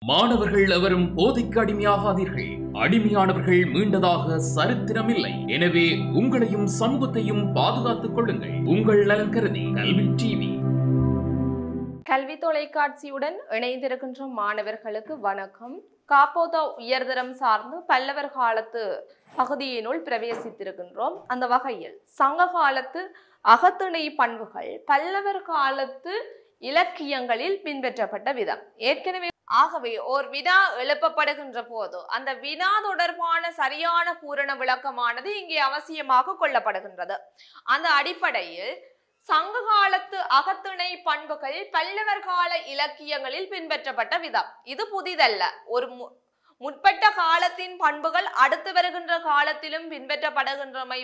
மாணவர்கள் எவரும் போதைக்கு அடிமையாகாதீர்கள். அடிமையானவர்கள் மீண்டதாக சரித்திரமில்லை. எனவே உங்களையும் சமூகத்தையும் பாதுகாத்துக் கொள்ளுங்கள். உங்கள் நலன் கருதி கல்வி டிவி. கல்வி தொலைக்காட்சியுடன் இணைந்திருக்கின்ற மாணவர்களுக்கு வணக்கம். காப்போதா உயர்தரம் சார்ந்து பல்லவர் காலத்து பகுதியினுள் பிரவேசித்திருக்கின்றோம். அந்த வகையில் சங்க காலத்து அகத்திணை பண்புகள் பல்லவர் காலத்து இலக்கியங்களில் பின்பற்றப்பட்ட விதம் ஏற்கனவே ஆகவே ஓர் வினா எழுப்பப்படுகின்ற போது அந்த வினா தொடர்பான சரியான பூரண விளக்கமானது இங்கே அவசியமாக கொள்ளப்படுகின்றது. அந்த அடிப்படையில் சங்க காலத்து அகத்திணை பண்புகள் பல்லவர் கால இலக்கியங்களில் பின்பற்றப்பட்ட விதம் இது புதிதல்ல. ஒரு முற்பட்ட காலத்தின் பண்புகள் அடுத்து வருகின்ற காலத்திலும் பின்பற்றப்படுகின்றமை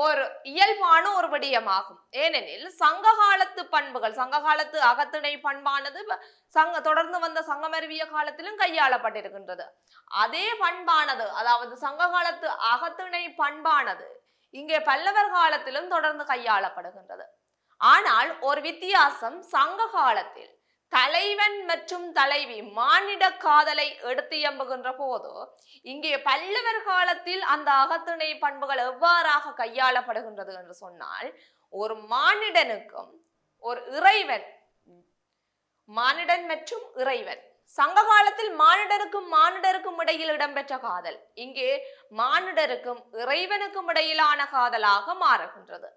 ஒரு இயல்பான ஒரு விடயமாகும். ஏனெனில் சங்க காலத்து பண்புகள் சங்க காலத்து அகத்திணை பண்பானது தொடர்ந்து வந்த சங்கமருவிய காலத்திலும் கையாளப்பட்டிருக்கின்றது. அதே பண்பானது அதாவது சங்க காலத்து அகத்திணை பண்பானது இங்கே பல்லவர் காலத்திலும் தொடர்ந்து கையாளப்படுகின்றது. ஆனால் ஒரு வித்தியாசம், சங்க காலத்தில் தலைவன் மற்றும் தலைவி மானிட காதலை எடுத்து எம்புகின்ற போது இங்கே பல்லவர் காலத்தில் அந்த அகத்திணை பண்புகள் எவ்வாறாக கையாளப்படுகின்றது என்று சொன்னால், ஒரு மானிடனுக்கும் ஒரு இறைவன், மானிடன் மற்றும் இறைவன், சங்க காலத்தில் மானிடருக்கும் இடையில் இடம்பெற்ற காதல் இங்கே மானிடருக்கும் இறைவனுக்கும் இடையிலான காதலாக மாறுகின்றது.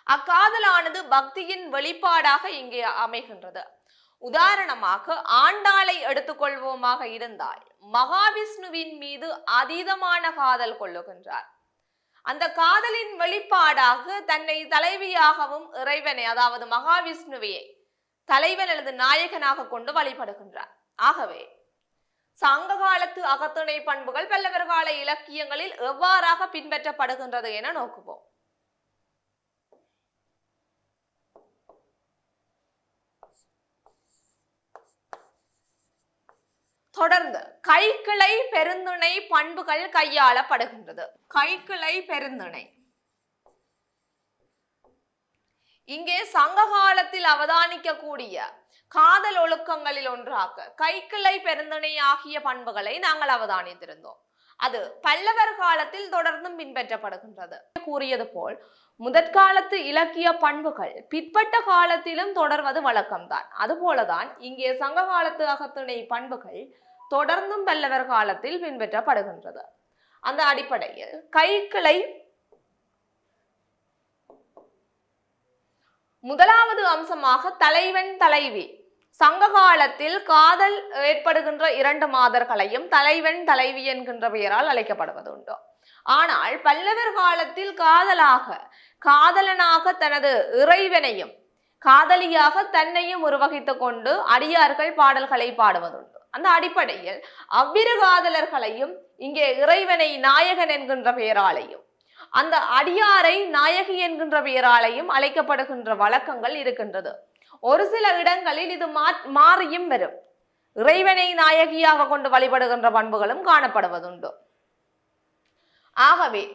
அக்காதலானது பக்தியின் வெளிப்பாடாக இங்கே அமைகின்றது. உதாரணமாக ஆண்டாளை எடுத்துக்கொள்வோமாக இருந்தால் மகாவிஷ்ணுவின் மீது அதீதமான காதல் கொள்ளுகின்றார். அந்த காதலின் வெளிப்பாடாக தன்னை தலைவியாகவும் இறைவனை அதாவது மகாவிஷ்ணுவையை தலைவன் அல்லது நாயகனாக கொண்டு வழிபடுகின்றார். ஆகவே சங்க காலத்து அகத்திணை பண்புகள் பல்லவர் கால இலக்கியங்களில் எவ்வாறாக பின்பற்றப்படுகின்றது என நோக்குவோம். தொடர்ந்து கைக்கிளை பெருந்துணை பண்புகள் கையாளப்படுகின்றது. கைக்கிளை பெருந்துணை இங்கே சங்க காலத்தில் அவதானிக்கக்கூடிய காதல் ஒழுக்கங்களில் ஒன்றாக கைக்கிளை பெருந்துணை ஆகிய பண்புகளை நாங்கள் அவதானித்திருந்தோம். அது பல்லவர் காலத்தில் தொடர்ந்தும் பின்பற்றப்படுகின்றது. கூறியது போல் முதற்காலத்து இலக்கிய பண்புகள் பிற்பட்ட காலத்திலும் தொடர்வது வழக்கம்தான். அதுபோலதான் இங்கே சங்க காலத்து அகத்திணை பண்புகள் தொடர்ந்தும் பல்லவர் காலத்தில் பின்பற்றப்படுகின்றது. அந்த அடிப்படையில் கைக்கிளை முதலாவது அம்சமாக தலைவன் தலைவி. சங்க காலத்தில் காதல் ஏற்படுகின்ற இரண்டு மாதர்களையும் தலைவன் தலைவி என்கின்ற பெயரால் அழைக்கப்படுவது உண்டு. ஆனால் பல்லவர் காலத்தில் காதலனாக தனது இறைவனையும் காதலியாக தன்னையும் உருவகித்துக் கொண்டு அடியார்கள் பாடல்களை பாடுவதுண்டு. அந்த அடிப்படையில் அவ்விரு காதலர்களையும் இங்கே இறைவனை நாயகன் என்கின்ற பெயராலையும் அந்த அடியாரை நாயகி என்கின்ற பெயராலையும் அழைக்கப்படுகின்ற வழக்கங்கள் இருக்கின்றது. ஒரு சில இடங்களில் இது மாறியும் வரும். இறைவனை நாயகியாக கொண்டு வழிபடுகின்ற பண்புகளும் காணப்படுவதுண்டு. ஆகவே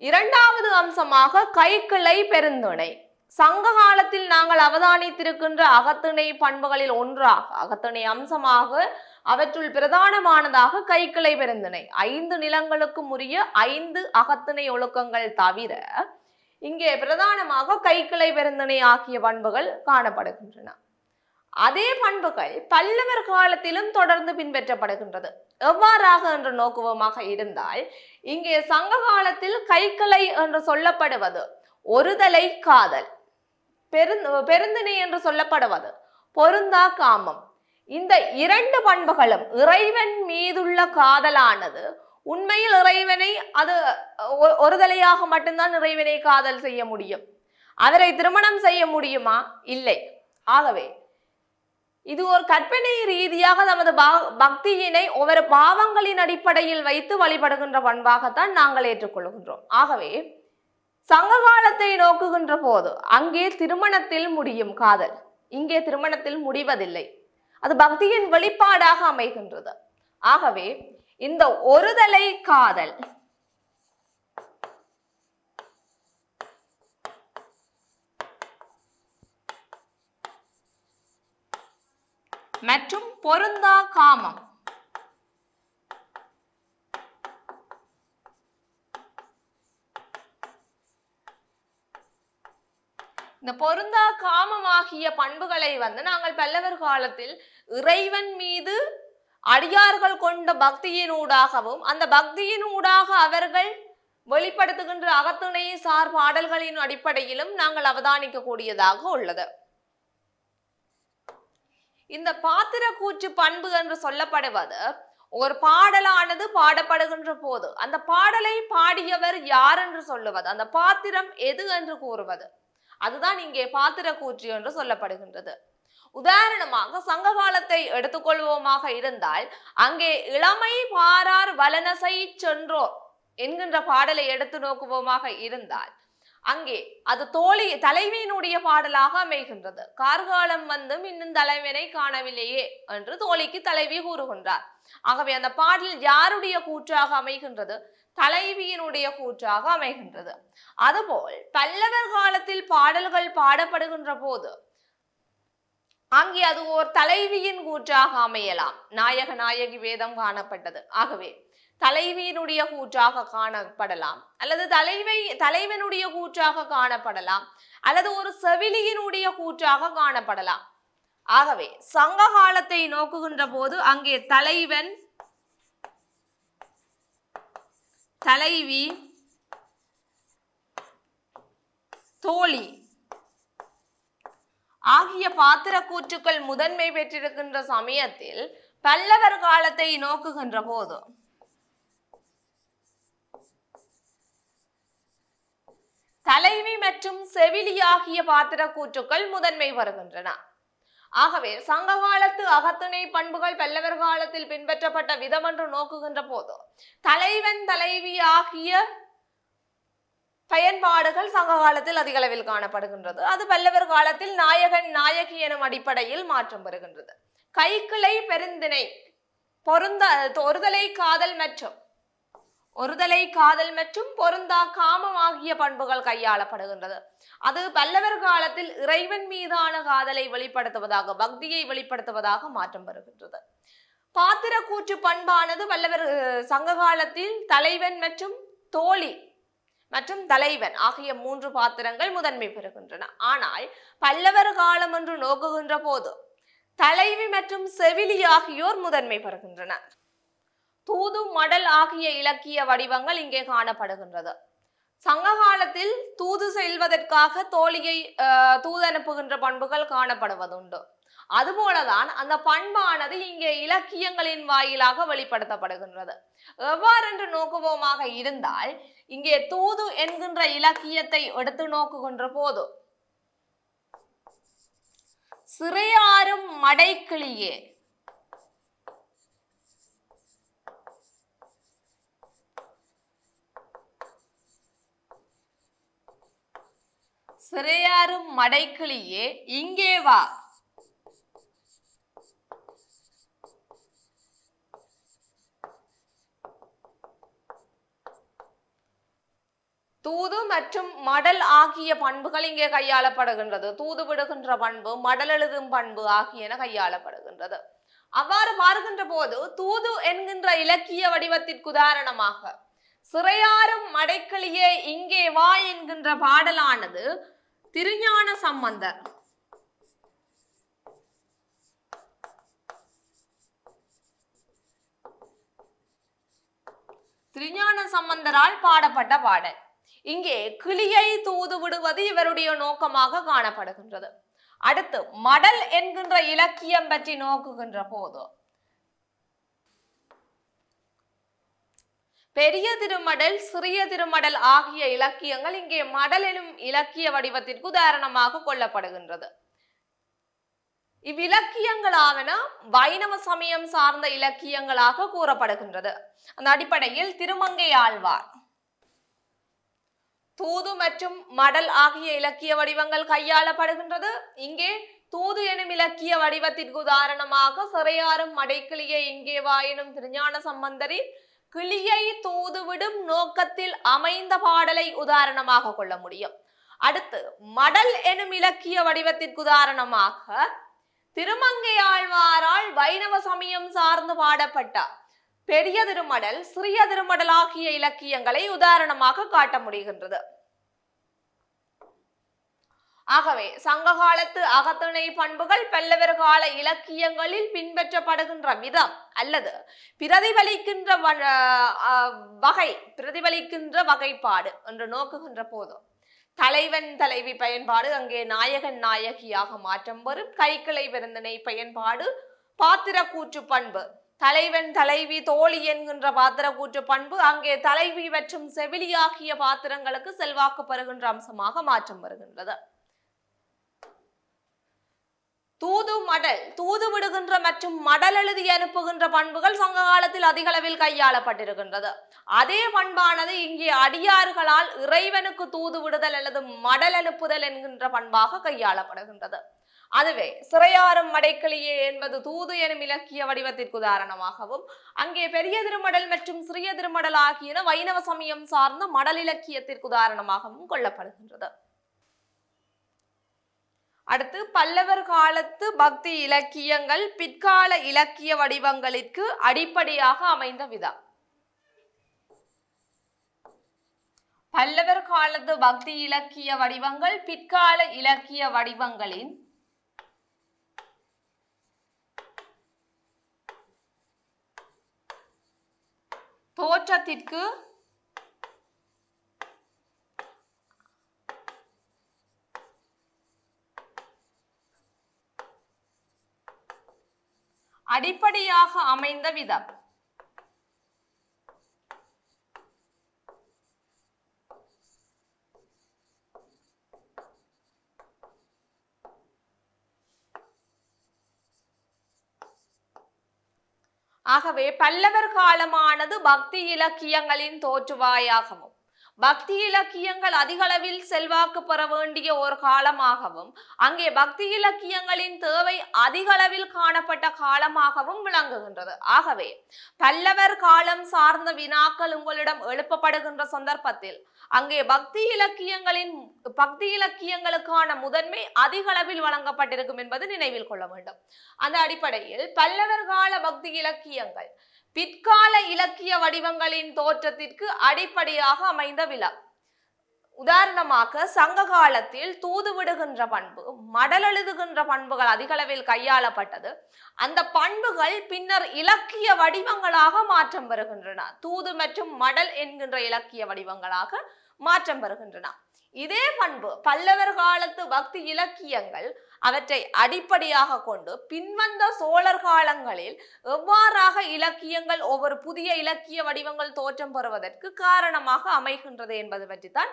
இரண்டாவது அம்சமாக கைக்கிளை பெருந்துணை சங்க காலத்தில் நாங்கள் அவதானித்திருக்கின்ற அகத்திணை பண்புகளில் ஒன்றாக அகத்திணை அம்சமாக அவற்றுள் பிரதானமானதாக கைக்கிளை பெருந்திணை. 5 நிலங்களுக்கும் உரிய 5 அகத்திணை ஒழுக்கங்கள் தவிர இங்கே பிரதானமாக கைக்கிளை பெருந்திணை ஆகிய பண்புகள் காணப்படுகின்றன. அதே பண்புகள் பல்லவர் காலத்திலும் தொடர்ந்து பின்பற்றப்படுகின்றது. எவ்வாறாக என்று நோக்குவமாக இருந்தால், இங்கே சங்க காலத்தில் கைக்கிளை என்று சொல்லப்படுவது ஒருதலை காதல், பெருந்திணை என்று சொல்லப்படுவது பொருந்தா காமம். இந்த இரண்டு பண்புகளும் இறைவன் மீதுள்ள காதலானது உண்மையில் இறைவனை அது ஒருதலையாக மட்டும்தான் இறைவனை காதல் செய்ய முடியும். அவரை திருமணம் செய்ய முடியுமா? இல்லை. ஆகவே இது ஒரு கற்பனை ரீதியாக நமது பக்தியினை ஒவ்வொரு பாவங்களின் அடிப்படையில் வைத்து வழிபடுகின்ற பண்பாகத்தான் நாங்கள் ஏற்றுக்கொள்கின்றோம். ஆகவே சங்க காலத்தை நோக்குகின்ற போது அங்கே திருமணத்தில் முடியும் காதல், இங்கே திருமணத்தில் முடிவதில்லை. அது பக்தியின் வெளிப்பாடாக அமைகின்றது. ஆகவே இந்த ஒருதலை காதல் மற்றும் பொருந்தா காமம். இந்த பொருந்தா காமமாகிய பண்புகளை நாங்கள் பல்லவர் காலத்தில் இறைவன் மீது அடியார்கள் கொண்ட பக்தியினூடாகவும் அந்த பக்தியினூடாக அவர்கள் வெளிப்படுத்துகின்ற அகத்துணை சார் பாடல்களின் அடிப்படையிலும் நாங்கள் அவதானிக்க கூடியதாக உள்ளது. இந்த பாத்திர கூற்று பண்பு என்று சொல்லப்படுவது ஒரு பாடலானது பாடப்படுகின்ற போது அந்த பாடலை பாடியவர் யார் என்று சொல்லுவது, அந்த பாத்திரம் எது என்று கூறுவது, அதுதான் இங்கே பாத்திர கூற்று என்று சொல்லப்படுகின்றது. உதாரணமாக சங்க காலத்தை எடுத்துக்கொள்வோமாக இருந்தால் அங்கே இளமை பாரார் வலனசை சென்றோர் என்கின்ற பாடலை எடுத்து நோக்குவோமாக இருந்தால் அங்கே அது தலைவியினுடைய பாடலாக அமைகின்றது. கார்காலம் வந்தும் இன்னும் தலைவனை காணவில்லையே என்று தோழிக்கு தலைவி கூறுகின்றார். ஆகவே அந்த பாடல் யாருடைய கூற்றாக அமைகின்றது? தலைவியினுடைய கூற்றாக அமைகின்றது. அதுபோல் பல்லவர் காலத்தில் பாடல்கள் பாடப்படுகின்ற போது அங்கே அது ஒரு தலைவியின் கூற்றாக அமையலாம். நாயக நாயகி வேதம் காணப்பட்டது, ஆகவே தலைவியினுடைய கூற்றாக காணப்படலாம், அல்லது தலைவனுடைய கூற்றாக காணப்படலாம், அல்லது ஒரு செவிலியினுடைய கூற்றாக காணப்படலாம். ஆகவே சங்க காலத்தை நோக்குகின்ற போது அங்கே தலைவன், தலைவி, தோழி ஆகிய பாத்திர கூற்றுக்கள் முதன்மை பெற்றிருக்கின்ற சமயத்தில் பல்லவர் காலத்தை நோக்குகின்ற போது தலைவி மற்றும் செவிலி ஆகிய பாத்திர கூற்றுக்கள் முதன்மை வருகின்றன. ஆகவே சங்க காலத்து அகத்துணை பண்புகள் பல்லவர் காலத்தில் பின்பற்றப்பட்ட விதம் என்று நோக்குகின்ற போது தலைவன் தலைவி ஆகிய பயன்பாடுகள் சங்க காலத்தில் அதிக அளவில் காணப்படுகின்றது. அது பல்லவர் காலத்தில் நாயகன் நாயகி எனும் அடிப்படையில் மாற்றம் பெறுகின்றது. கைக்கிளை பெருந்திணை ஒருதலை காதல் மற்றும் பொருந்தா காமம் ஆகிய பண்புகள் கையாளப்படுகின்றது. அது பல்லவர் காலத்தில் இறைவன் மீதான காதலை வெளிப்படுத்துவதாக, பக்தியை வெளிப்படுத்துவதாக மாற்றம் பெறுகின்றது. பாத்திர கூற்று பண்பானது பல்லவர் சங்க காலத்தில் தலைவன் மற்றும் தோழி மற்றும் தலைவன் ஆகிய 3 பாத்திரங்கள் முதன்மை பெறுகின்றன. ஆனால் பல்லவர் காலம் என்று நோக்குகின்ற போது தலைவி மற்றும் செவிலி ஆகியோர் முதன்மை பெறுகின்றனர். தூது மடல் ஆகிய இலக்கிய வடிவங்கள் இங்கே காணப்படுகின்றது. சங்க காலத்தில் தூது செல்வதற்காக தோழியை தூது அனுப்புகின்ற பண்புகள் காணப்படுவதுண்டு. அதுபோலதான் அந்த பண்பானது இங்கே இலக்கியங்களின் வாயிலாக வெளிப்படுத்தப்படுகின்றது. எவ்வாறென்று நோக்குவோமாக இருந்தால் இங்கே தூது என்கின்ற இலக்கியத்தை எடுத்து நோக்குகின்ற போது சிறையாரும் மடைக்கிளியே, சிறையாரும் மடைக்கிளியே இங்கே வா, தூது மற்றும் மடல் ஆகிய பண்புகள் இங்கே கையாளப்படுகின்றது. தூது விடுகின்ற பண்பு, மடல் எழுதும் பண்பு ஆகியன கையாளப்படுகின்றது. அவ்வாறு பார்க்கின்ற போது தூது என்கின்ற இலக்கிய வடிவத்திற்கு உதாரணமாக சிறையாரும் மடைக்கிளியே இங்கே வா என்கின்ற பாடலானது திருஞான சம்பந்தரால் பாடப்பட்ட பாடல். இங்கே கிளியை தூது விடுவது இவருடைய நோக்கமாக காணப்படுகின்றது. அடுத்து மடல் என்கின்ற இலக்கியம் பற்றி நோக்குகின்ற போது பெரிய திருமடல், சிறிய திருமடல் ஆகிய இலக்கியங்கள் இங்கே மடல் எனும் இலக்கிய வடிவத்திற்கு உதாரணமாக கொள்ளப்படுகின்றது. இவ்விலக்கியங்களாவன வைணவ சமயம் சார்ந்த இலக்கியங்களாக கூறப்படுகின்றது. அந்த அடிப்படையில் திருமங்கை ஆழ்வார் தூது மற்றும் மடல் ஆகிய இலக்கிய வடிவங்கள் கையாளப்படுகின்றது. இங்கே தூது எனும் இலக்கிய வடிவத்திற்கு உதாரணமாக சிறையாரும் மடைக்கிளியை இங்கே வா எனும் திருஞான சம்பந்தரின் கிளியை தூதுவிடும் நோக்கத்தில் அமைந்த பாடலை உதாரணமாக கொள்ள முடியும். அடுத்து மடல் எனும் இலக்கிய வடிவத்திற்கு உதாரணமாக திருமங்கையாழ்வாரால் வைணவ சமயம் சார்ந்து பாடப்பட்ட பெரிய திருமடல், சிறிய திருமடல் ஆகிய இலக்கியங்களை உதாரணமாக காட்ட முடிகின்றது. ஆகவே சங்ககாலத்து அகத்திணை பண்புகள் பல்லவர் கால இலக்கியங்களில் பின்பற்றப்படுகின்ற விதம் அல்லது பிரதிபலிக்கின்ற வகைப்பாடு என்று நோக்குகின்ற போதும் தலைவன் தலைவி பயன்பாடு அங்கே நாயகன் நாயகியாக மாற்றம் வரும். கைக்கிளை விருந்தினை பயன்பாடு பாத்திர கூற்று பண்பு, தலைவன் தலைவி தோழி என்கின்ற பாத்திர கூற்று பண்பு அங்கே தலைவி மற்றும் செவிலி ஆகிய பாத்திரங்களுக்கு செல்வாக்கு பெறுகின்ற அம்சமாக மாற்றம் வருகின்றது. தூது மடல், தூது விடுகின்ற மற்றும் மடல் எழுதி அனுப்புகின்ற பண்புகள் சங்க காலத்தில் அதிக அளவில் கையாளப்பட்டிருக்கின்றது. அதே பண்பானது இங்கே அடியார்களால் இறைவனுக்கு தூது விடுதல் அல்லது மடல் அனுப்புதல் என்கின்ற பண்பாக கையாளப்படுகின்றது. அதுவே சிறையாறும் மடைக்கிளியே என்பது தூது எனும் இலக்கிய வடிவத்திற்கு உதாரணமாகவும், அங்கே பெரிய திருமடல் மற்றும் சிறிய திருமடல் ஆகியன வைணவ சமயம் சார்ந்த மடல் இலக்கியத்திற்கு உதாரணமாகவும் கொள்ளப்படுகின்றது. அடுத்து பல்லவர் காலத்து பக்தி இலக்கியங்கள் பிற்கால இலக்கிய வடிவங்களுக்கு அடிப்படையாக அமைந்த விதம். பல்லவர் காலத்து பக்தி இலக்கிய வடிவங்கள் பிற்கால இலக்கிய வடிவங்களின் தோற்றத்திற்கு அடிப்படையாக அமைந்த விதம். ஆகவே பல்லவர் காலமானது பக்தி இலக்கியங்களின் தோற்றுவாயாகவும் பக்தி இலக்கியங்கள் அதிக அளவில் செல்வாக்கு பெற வேண்டிய ஒரு காலமாகவும் அங்கே பக்தி இலக்கியங்களின் தேவை அதிக அளவில் காணப்பட்ட காலமாகவும் விளங்குகின்றது. ஆகவே பல்லவர் காலம் சார்ந்த வினாக்கள் உங்களிடம் எழுப்பப்படுகின்ற சந்தர்ப்பத்தில் அங்கே பக்தி இலக்கியங்களுக்கான முதன்மை அதிக அளவில் வழங்கப்பட்டிருக்கும் என்பது நினைவில் கொள்ள வேண்டும். அந்த அடிப்படையில் பல்லவர் கால பக்தி இலக்கியங்கள் பிற்கால இலக்கிய வடிவங்களின் தோற்றத்திற்கு அடிப்படையாக அமைந்த விளம். உதாரணமாக சங்க காலத்தில் தூது விடுகின்ற பண்பு, மடல் எழுதுகின்ற பண்புகள் அதிக அளவில் கையாளப்பட்டது. அந்த பண்புகள் பின்னர் இலக்கிய வடிவங்களாக மாற்றம் பெறுகின்றன. தூது மற்றும் மடல் என்கின்ற இலக்கிய வடிவங்களாக மாற்றம் பெறுகின்றன. இதே பண்பு பல்லவர் காலத்து பக்தி இலக்கியங்கள் அவற்றை அடிப்படையாக கொண்டு பின்வந்த சோழர் காலங்களில் எவ்வாறாக இலக்கியங்கள் ஒவ்வொரு புதிய இலக்கிய வடிவங்கள் தோற்றம் பெறுவதற்கு காரணமாக அமைகின்றது என்பது பற்றித்தான்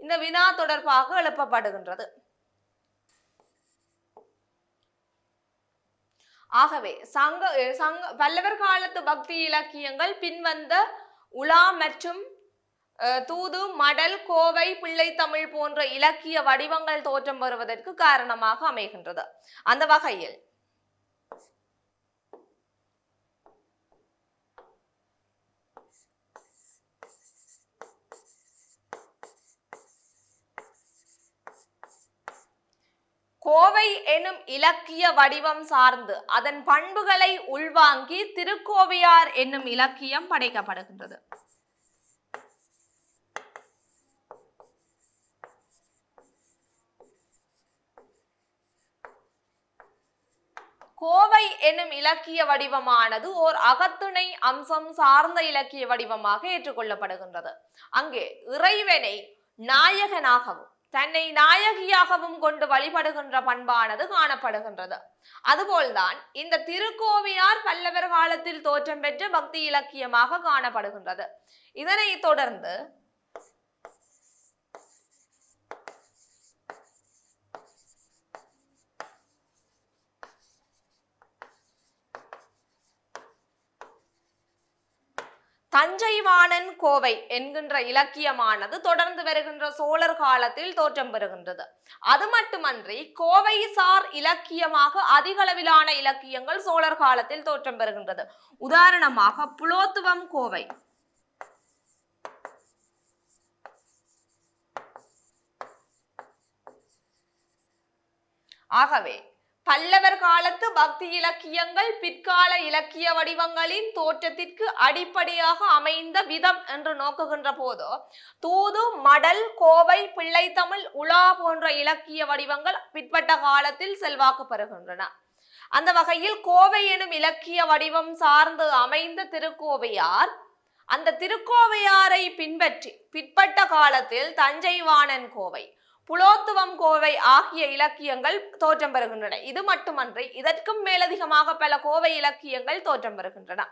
இந்த வினா தொடர்பாக எழுப்பப்படுகின்றது. ஆகவே பல்லவர் காலத்து பக்தி இலக்கியங்கள் பின்வந்த உலா மற்றும் தூது, மடல், கோவை, பிள்ளை தமிழ் போன்ற இலக்கிய வடிவங்கள் தோற்றம் வருவதற்கு காரணமாக அமைகின்றது. அந்த வகையில் கோவை எனும் இலக்கிய வடிவம் சார்ந்து அதன் பண்புகளை உள்வாங்கி திருக்கோவையார் என்னும் இலக்கியம் படைக்கப்படுகின்றது. கோவை என்னும் இலக்கிய வடிவமானது ஓர் அகத்துணை அம்சம் சார்ந்த இலக்கிய வடிவமாக ஏற்றுக்கொள்ளப்படுகின்றது. அங்கே இறைவனை நாயகனாகவும் தன்னை நாயகியாகவும் கொண்டு வழிபடுகின்ற பண்பானது காணப்படுகின்றது. அதுபோல்தான் இந்த திருக்கோவையார் பல்லவர் காலத்தில் தோற்றம் பெற்ற பக்தி இலக்கியமாக காணப்படுகின்றது. இதனை தொடர்ந்து தஞ்சைவாணன் கோவை என்கின்ற இலக்கியமானது தொடர்ந்து வருகின்ற சோழர் காலத்தில் தோற்றம் பெறுகின்றது. அது மட்டுமன்றி கோவை சார் இலக்கியமாக அதிக அளவிலான இலக்கியங்கள் சோழர் காலத்தில் தோற்றம் பெறுகின்றது. உதாரணமாக புலோத்துவம் கோவை, ஆகவே பல்லவர் காலத்து பக்தி இலக்கியங்கள் பிற்கால இலக்கிய வடிவங்களின் தோற்றத்திற்கு அடிப்படையாக அமைந்த விதம் என்று நோக்குகின்ற போது தூது, மடல், கோவை, பிள்ளைத்தமிழ், உலா போன்ற இலக்கிய வடிவங்கள் பிற்பட்ட காலத்தில் செல்வாக்கு பெறுகின்றன. அந்த வகையில் கோவை எனும் இலக்கிய வடிவம் சார்ந்து அமைந்த திருக்கோவையார், அந்த திருக்கோவையாரை பின்பற்றி பிற்பட்ட காலத்தில் தஞ்சை வாணன் கோவை, புலோத்துவம் கோவை ஆகிய இலக்கியங்கள் தோற்றம் பெறுகின்றன. இது மட்டுமன்றி இதற்கும் மேலதிகமாக பல கோவை இலக்கியங்கள் தோற்றம் பெறுகின்றன.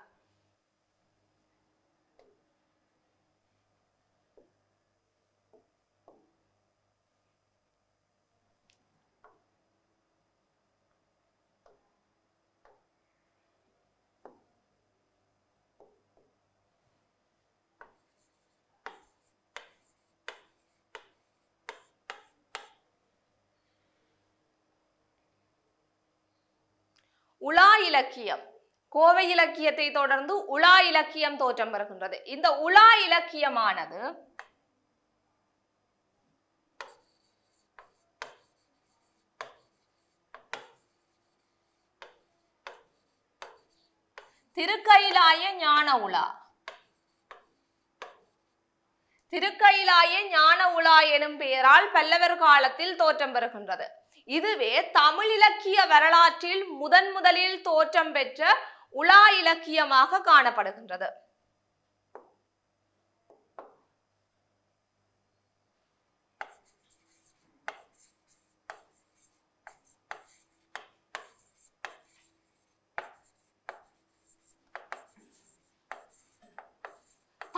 உலா இலக்கியம், கோவை இலக்கியத்தை தொடர்ந்து உலா இலக்கியம் தோற்றம் பெறுகின்றது. இந்த உலா இலக்கியமானது திருக்கயிலாய ஞான உலா, திருக்கயிலாய ஞான உலா எனும் பெயரால் பல்லவர் காலத்தில் தோற்றம் பெறுகின்றது. இதுவே தமிழ் இலக்கிய வரலாற்றில் முதலில் தோற்றம் பெற்ற உலா இலக்கியமாக காணப்படுகின்றது.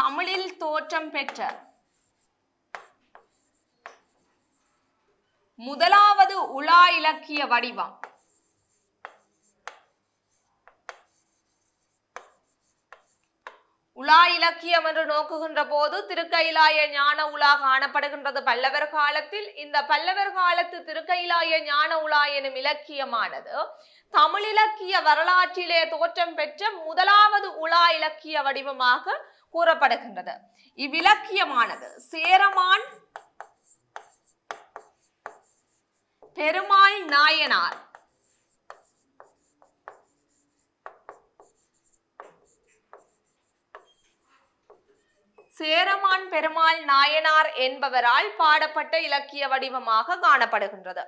தமிழில் தோற்றம் பெற்ற முதலாவது உலா இலக்கிய வடிவம் உலா இலக்கியம் என்று நோக்குகின்ற போது திருக்கயிலாய ஞான உலா காணப்படுகின்றது பல்லவர் காலத்தில். இந்த பல்லவர் காலத்து திருக்கயிலாய ஞான உலா எனும் இலக்கியமானது தமிழ் இலக்கிய வரலாற்றிலே தோற்றம் பெற்ற முதலாவது உலா இலக்கிய வடிவமாக கூறப்படுகின்றது. இவ்விலக்கியமானது சேரமான் பெருமாள் நாயனார் பெருமாள் நாயனார் என்பவரால் பாடப்பட்ட இலக்கிய வடிவமாக காணப்படுகின்றது.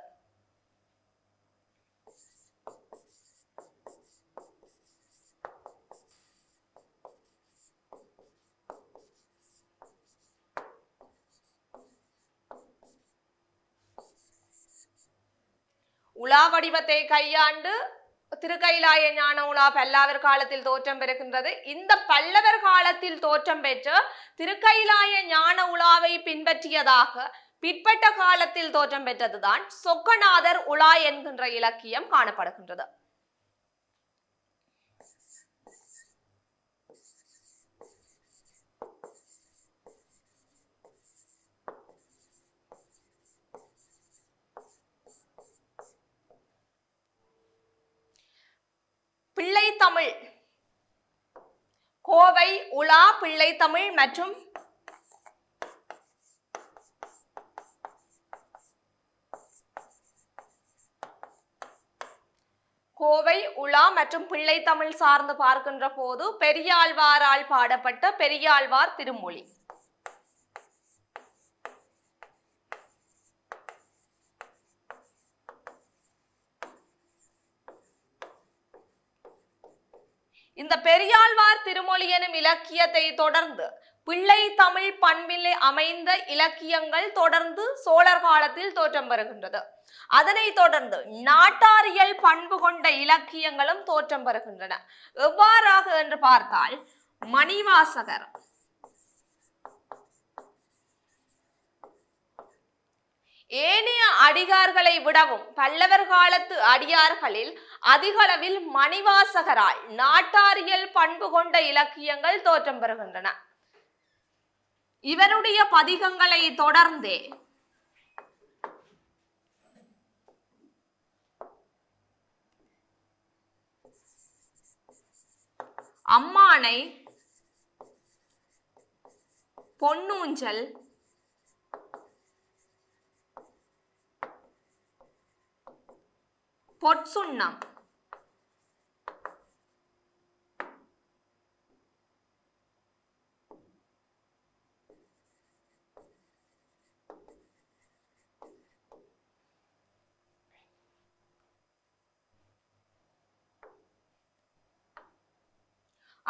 உலா வடிவத்தை கையாண்டு திருக்கயிலாய ஞான உலா பல்லவர் காலத்தில் தோற்றம் பெறுகின்றது. இந்த பல்லவர் காலத்தில் தோற்றம் பெற்ற திருக்கயிலாய ஞான உலாவை பின்பற்றியதாக பிற்பட்ட காலத்தில் தோற்றம் பெற்றதுதான் சொக்கநாதர் உலா என்கின்ற இலக்கியம் காணப்படுகின்றது. பிள்ளைத்தமிழ், கோவை, உலா, பிள்ளைத்தமிழ் மற்றும் கோவை, உலா மற்றும் பிள்ளைத்தமிழ் சார்ந்து பார்க்கின்ற போது பெரியாழ்வாரால் பாடப்பட்ட பெரியாழ்வார் திருமொழி, இந்த பெரியாழ்வார் திருமொழி எனும் இலக்கியத்தை தொடர்ந்து பிள்ளை தமிழ் பண்பிலே அமைந்த இலக்கியங்கள் தொடர்ந்து சோழர் காலத்தில் தோற்றம் பெறுகின்றது. அதனை தொடர்ந்து நாட்டாரியல் பண்பு கொண்ட இலக்கியங்களும் தோற்றம் பெறுகின்றன. எவ்வாறாக என்று பார்த்தால் மணிவாசகர், ஏனைய அடிகார்களை விடவும் பல்லவர் காலத்து அடியார்களில் அதிகளவில் மணிவாசகரால் நாட்டாரியல் பண்பு கொண்ட இலக்கியங்கள் தோற்றம் பெறுகின்றன. இவருடைய பதிகங்களை தொடர்ந்தே அம்மானை, பொன்னூஞ்சல், பொற்சுண்ணம்,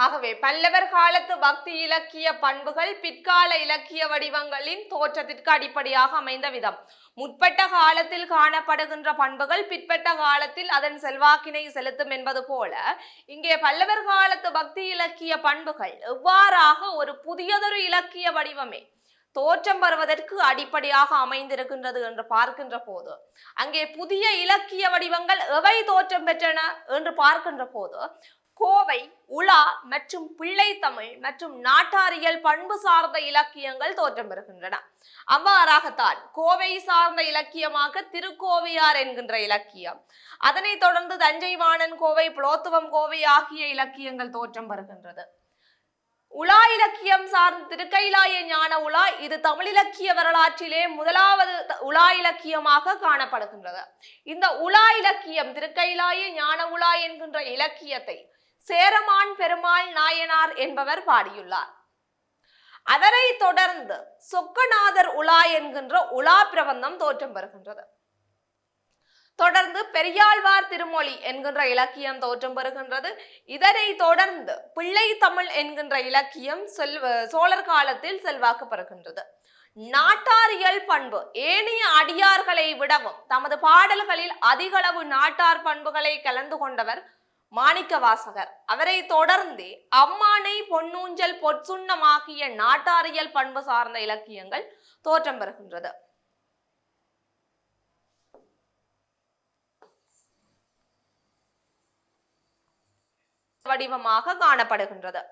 ஆகவே பல்லவர் காலத்து பக்தி இலக்கிய பண்புகள் பிற்கால இலக்கிய வடிவங்களின் தோற்றத்திற்கு அடிப்படையாக அமைந்த விதம். முற்பட்ட காலத்தில் காணப்படுகின்ற பண்புகள் பிற்பட்ட காலத்தில் அதன் செல்வாக்கினை செலுத்தும் என்பது போல இங்கே பல்லவர் காலத்து பக்தி இலக்கிய பண்புகள் எவ்வாறாக ஒரு புதியதொரு இலக்கிய வடிவமே தோற்றம் பெறுவதற்கு அடிப்படையாக அமைந்திருக்கின்றது என்று பார்க்கின்ற போது அங்கே புதிய இலக்கிய வடிவங்கள் எவை தோற்றம் பெற்றன என்று பார்க்கின்ற போது கோவை, உலா மற்றும் பிள்ளைத்தமிழ் மற்றும் நாட்டாரியல் பண்பு சார்ந்த இலக்கியங்கள் தோற்றம் பெறுகின்றன. அவ்வாறாகத்தான் கோவை சார்ந்த இலக்கியமாக திருக்கோவையார் என்கின்ற இலக்கியம், அதனைத் தொடர்ந்து தஞ்சை வாணன் கோவை, புலோத்துவம் கோவை ஆகிய இலக்கியங்கள் தோற்றம் பெறுகின்றது. உலா இலக்கியம் சார்ந்த திருக்கைலாய ஞான உலா, இது தமிழ் இலக்கிய வரலாற்றிலே முதலாவது உலா இலக்கியமாக காணப்படுகின்றது. இந்த உலா இலக்கியம் திருக்கைலாய ஞான உலா என்கின்ற இலக்கியத்தை சேரமான் பெருமாள் நாயனார் என்பவர் பாடியுள்ளார். அதனை தொடர்ந்து சொக்கநாதர் உலா என்கின்ற உலா பிரபந்தம் தோற்றம் பெறுகின்றது. தொடர்ந்து பெரியாழ்வார் திருமொழி என்கின்ற இலக்கியம் தோற்றம் பெறுகின்றது. இதனை தொடர்ந்து பிள்ளை தமிழ் என்கின்ற இலக்கியம் சோழர் காலத்தில் செல்வாக்கு பெறுகின்றது. நாட்டாரியல் பண்பு, ஏனைய அடியார்களை விடவும் தமது பாடல்களில் அதிகளவு நாட்டார் பண்புகளை கலந்து கொண்டவர் மாணிக்க வாசகர். அவரை தொடர்ந்து அம்மானை, பொன்னூஞ்சல், பொற்சுண்ணம் ஆகிய நாட்டாரியல் பண்பு சார்ந்த இலக்கியங்கள் தோற்றம் பெறுகின்றது. வடிவமாக காணப்படுகின்றது.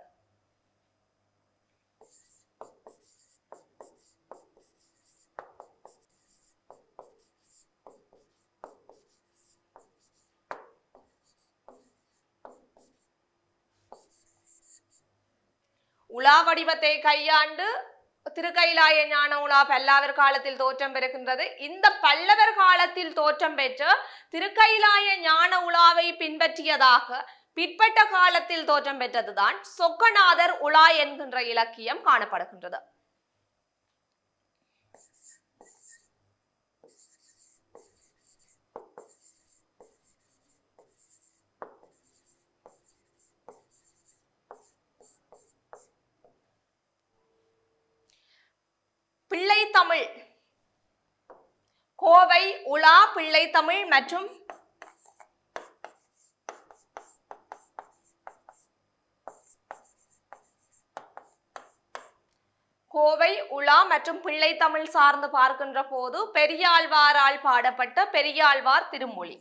உலா வடிவத்தை கையாண்டு திருக்கைலாய ஞான உலா பல்லவர் காலத்தில் தோற்றம் பெறுகின்றது. இந்த பல்லவர் காலத்தில் தோற்றம் பெற்ற திருக்கைலாய ஞான உலாவை பின்பற்றியதாக பிற்பட்ட காலத்தில் தோற்றம் பெற்றதுதான் சொக்கநாதர் உலா என்கின்ற இலக்கியம் காணப்படுகின்றது. பிள்ளைத்தமிழ், கோவை, உலா, பிள்ளைத்தமிழ் மற்றும் கோவை, உலா மற்றும் பிள்ளைத்தமிழ் சார்ந்து பார்க்கின்ற போது பெரியாழ்வாரால் பாடப்பட்ட பெரியாழ்வார் திருமொழி,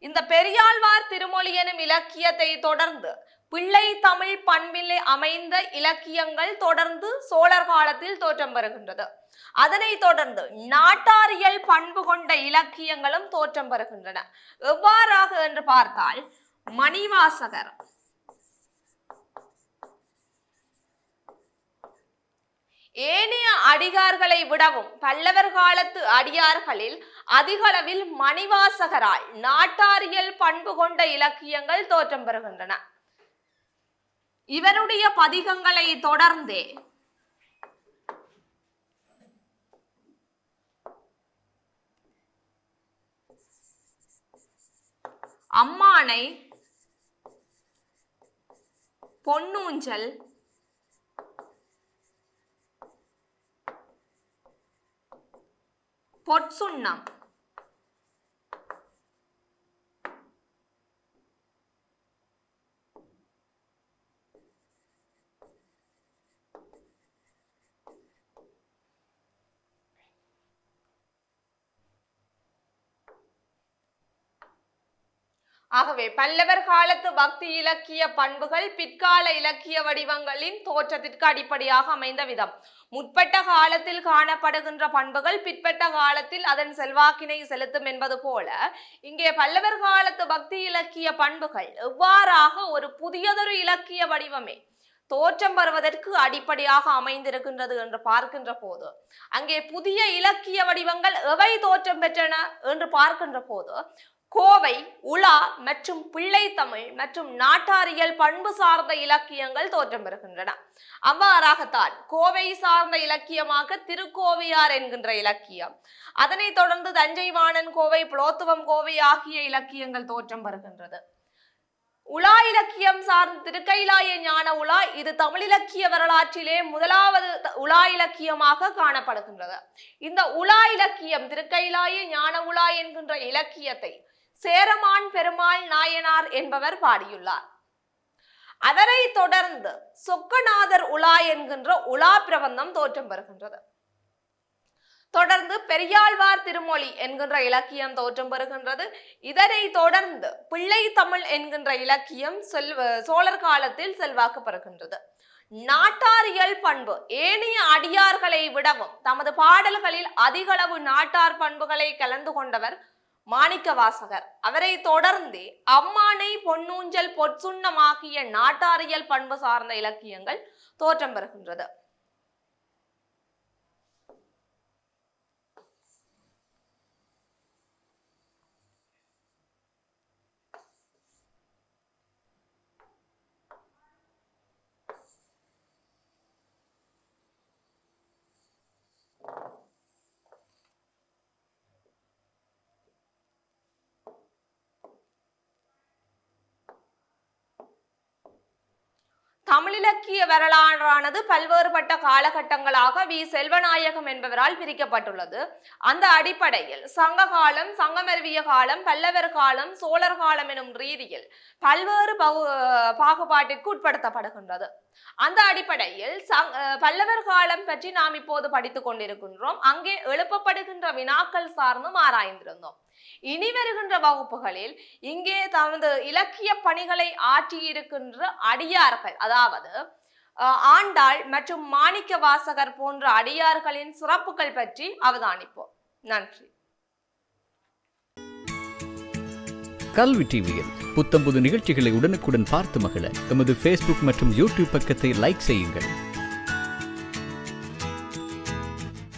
இந்த பெரியாழ்வார் திருமொழி எனும் இலக்கியத்தை தொடர்ந்து பிள்ளை தமிழ் பண்பிலே அமைந்த இலக்கியங்கள் தொடர்ந்து சோழர் காலத்தில் தோற்றம் பெறுகின்றது. அதனை தொடர்ந்து நாட்டாரியல் பண்பு கொண்ட இலக்கியங்களும் தோற்றம் பெறுகின்றன. எவ்வாறாக என்று பார்த்தால் மணிவாசகர், ஏனைய அடியார்களை விடவும் பல்லவர் காலத்து அடியார்களில் அதிகளவில் மணிவாசகரால் நாட்டாரியல் பண்பு கொண்ட இலக்கியங்கள் தோற்றம் பெறுகின்றன. இவருடைய பதிகங்களை தொடர்ந்தே அம்மானை, பொன்னூஞ்சல், பொற்சுண்ணம், ஆகவே பல்லவர் காலத்து பக்தி இலக்கிய பண்புகள் பிற்கால இலக்கிய வடிவங்களின் தோற்றத்திற்கு அடிப்படையாக அமைந்த விதம். முற்பட்ட காலத்தில் காணப்படுகின்ற பண்புகள் பிற்பட்ட காலத்தில் அதன் செல்வாக்கினை செலுத்தும் என்பது போல இங்கே பல்லவர் காலத்து பக்தி இலக்கிய பண்புகள் எவ்வாறாக ஒரு புதியதொரு இலக்கிய வடிவமே தோற்றம் பெறுவதற்கு அடிப்படையாக அமைந்திருக்கின்றது என்று பார்க்கின்ற போது அங்கே புதிய இலக்கிய வடிவங்கள் எவை தோற்றம் பெற்றன என்று பார்க்கின்ற போது கோவை, உலா மற்றும் பிள்ளை தமிழ் மற்றும் நாட்டாரியல் பண்பு சார்ந்த இலக்கியங்கள் தோற்றம் பெறுகின்றன. அவ்வாறாகத்தான் கோவை சார்ந்த இலக்கியமாக திருக்கோவையார் என்கின்ற இலக்கியம், அதனைத் தொடர்ந்து தஞ்சை வாணன் கோவை, புலோத்துவம் கோவை ஆகிய இலக்கியங்கள் தோற்றம் பெறுகின்றது. உலா இலக்கியம் சார்ந்த திருக்கைலாய ஞான உலா இது தமிழ் இலக்கிய வரலாற்றிலே முதலாவது உலா இலக்கியமாக காணப்படுகின்றது. இந்த உலா இலக்கியம் திருக்கைலாய ஞான உலா என்கின்ற இலக்கியத்தை சேரமான் பெருமாள் நாயனார் என்பவர் பாடியுள்ளார். அதனை தொடர்ந்து சொக்கநாதர் உலா என்கின்ற உலா பிரபந்தம் தோற்றம் பெறுகின்றது. தொடர்ந்து பெரியாழ்வார் திருமொழி என்கின்ற இலக்கியம் தோற்றம் பெறுகின்றது. இதனை தொடர்ந்து பிள்ளை தமிழ் என்கின்ற இலக்கியம் சோழர் காலத்தில் செல்வாக்கு பெறுகின்றது. நாட்டாரியல் பண்பு ஏனைய அடியார்களை விடவும் தமது பாடல்களில் அதிகளவு நாட்டார் பண்புகளை கலந்து கொண்டவர் மாணிக்க வாசகர். அவரை தொடர்ந்து அம்மானை, பொன்னூஞ்சல், பொற்சுண்ணமாகிய நாட்டாரியல் பண்பு சார்ந்த இலக்கியங்கள் தோற்றம் பெறுகின்றது. தமிழிலக்கிய வரலாறானது பல்வேறுபட்ட காலகட்டங்களாக வி. செல்வநாயகம் என்பவரால் பிரிக்கப்பட்டுள்ளது. அந்த அடிப்படையில் சங்க காலம், சங்கமருவிய காலம், பல்லவர் காலம், சோழர் காலம் எனும் ரீதியில் பல்வேறு பாகுபாட்டிற்கு உட்படுத்தப்படுகின்றது. அந்த அடிப்படையில் பல்லவர் காலம் பற்றி நாம் இப்போது படித்துக் கொண்டிருக்கின்றோம். அங்கே எழுப்பப்படுகின்ற வினாக்கள் சார்ந்தும் ஆராய்ந்திருந்தோம். இனி வருகின்ற வகுப்புகளில் இங்கே தமது இலக்கிய பணிகளை ஆற்றியிருக்கின்ற அடியார்கள், அதாவது ஆண்டாள் மற்றும் மாணிக்க வாசகர் போன்ற அடியார்களின் சிறப்புகள் பற்றி அவதானிப்போம். நன்றி. கல்வி டிவியில் புத்தம்புது நிகழ்ச்சிகளை உடனுக்குடன் பார்த்து மகிழ எமது Facebook மற்றும் YouTube பக்கத்தை லைக் செய்யுங்கள்.